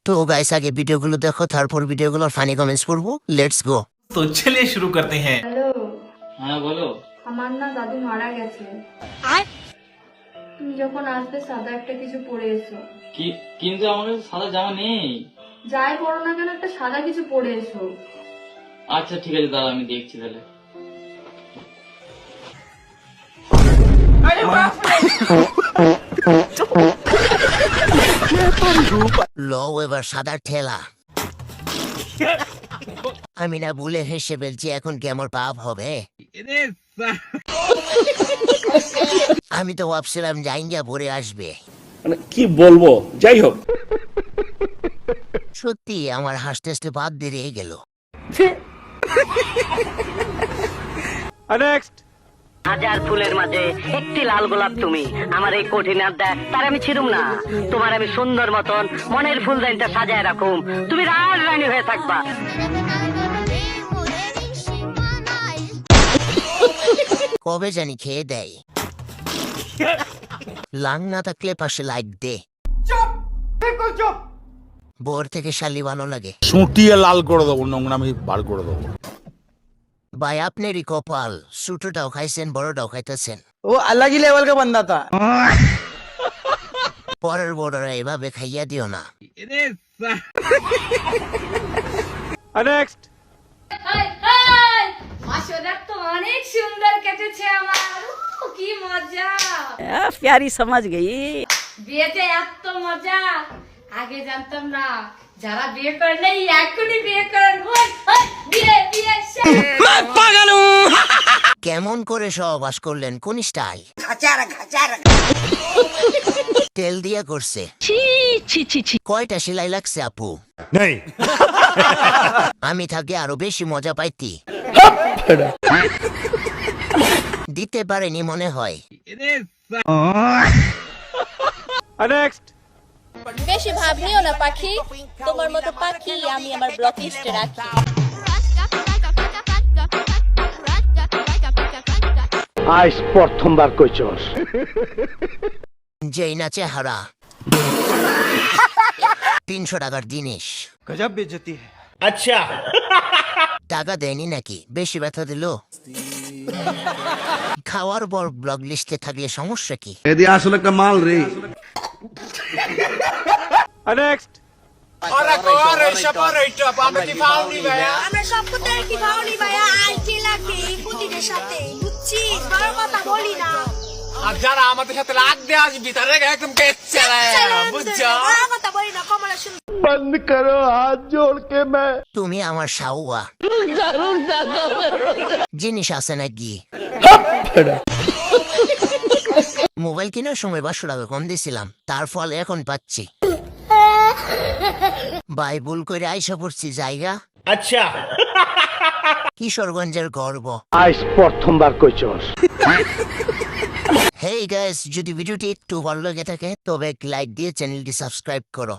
তো গাইস আগে ভিডিওগুলো দেখো, তারপর ভিডিওগুলোর ফানি কমেন্টস পড়বো। Let's go. तो चलिए शुरू करते हैं। হ্যালো, হ্যাঁ বলো। আমার না দাদু মারা গেছে। তুমি যখন আসবে সাদা একটা কিছু পরে এসো। কিন্তু আমার কাছে সাদা জামা নেই। যাই পরো না কেন একটা সাদা কিছু পরে এসো। আচ্ছা ঠিক আছে দাদা, আমি দেখছি তাহলে। লো এবার সাদা ঠেলা। আমি না ভুলে হেসে ফেলছি, এখন কি আমার পাপ হবে? আমি তো ভাবছিলাম জাইঙ্গা ভরে আসবে। মানে কি বলবো, যাই হোক। সত্যি আমার হাসতে হাসতে বাদ বেরিয়ে গেল। হাজার ফুলের মাঝে একটি লাল গোলাপ তুমি, আমার এই কঠিন আড্ডা তার আমি ছিড়ুম না। তোমার আমি সুন্দর মতন মনের ফুলদানিটা সাজায় রাখুম, তুমি রানী হয়ে থাকবা। কবে জানি খেয়ে দেয়। লাং না থাকলে পাশে লাইট দে। বোর থেকে শালি ভালো লাগে। সুটিয়ে লাল করে দেবো, নোংরামি বার করে দেবো। ভাই আপনারই কপাল, ছোটটাও খাইছেন বড়টাও খাইতেছেন। वो अलग ही लेवल का बंदा था। পরের বড়রা এভাবে খাইয়া দিও না। আসলে তো অনেক সুন্দর কেটেছে আমার। কি মজা, প্যারি সমাজ গই। বিয়েতে এত মজা আগে জানতাম না। যারা বিয়ে করে নাই এখনই বিয়ে করেন। বিয়ে বিয়ে কেমন করে সহবাস করলেন, কোন স্টাইল? তেল দিয়া করছে। কয়টা সেলাই লাগছে আপু? আমি থাকি আরো বেশি মজা পাইতি। দিতে পারেনি মনে হয়। বেশি ভাব নিও না পাখি, তোমার মতো পাখি আমি আমার ব্লক লিস্টে রাখি। आज प्रथमবার কইছস। যেই না চেহারা 300 টাকার জিনিস। गजब बेइज्जती है। আচ্ছা টাকা দেয়নি নাকি? বেশি ব্যথা দিল। খাওয়ার পর ব্লগ লিস্টে থাকলে সমস্যা কি? এদি আসলে একটা মাল রে। আমরা সব কোথায় কি ভাবনি ভাইয়া, আইটি লাগবে কুটিদের সাথে, বুঝছিস? বড় কথা বলি না। আর যারা আমাদের সাথে লাগতে আসবি তারা একদম পেচ্ছা বুঝছো। বড় কথা বলি না, কমলা শুন। बंद करो हाथ जोड़ के मैं। তুমি আমার সাউয়া। জিনিস আছে নাকি? মোবাইল কেনার সময় 500 টাকা কম দিছিলাম, তার ফল এখন পাচ্ছি। ভাই ভুল করে আইসা পড়ছি জায়গা। আচ্ছা কিশোরগঞ্জের গর্ব। आज प्रथमবার কইছস। হেই গাইস, যদি ভিডিওটি একটু ভালো লেগে থাকে তবে লাইক দিয়ে চ্যানেলটি সাবস্ক্রাইব করো।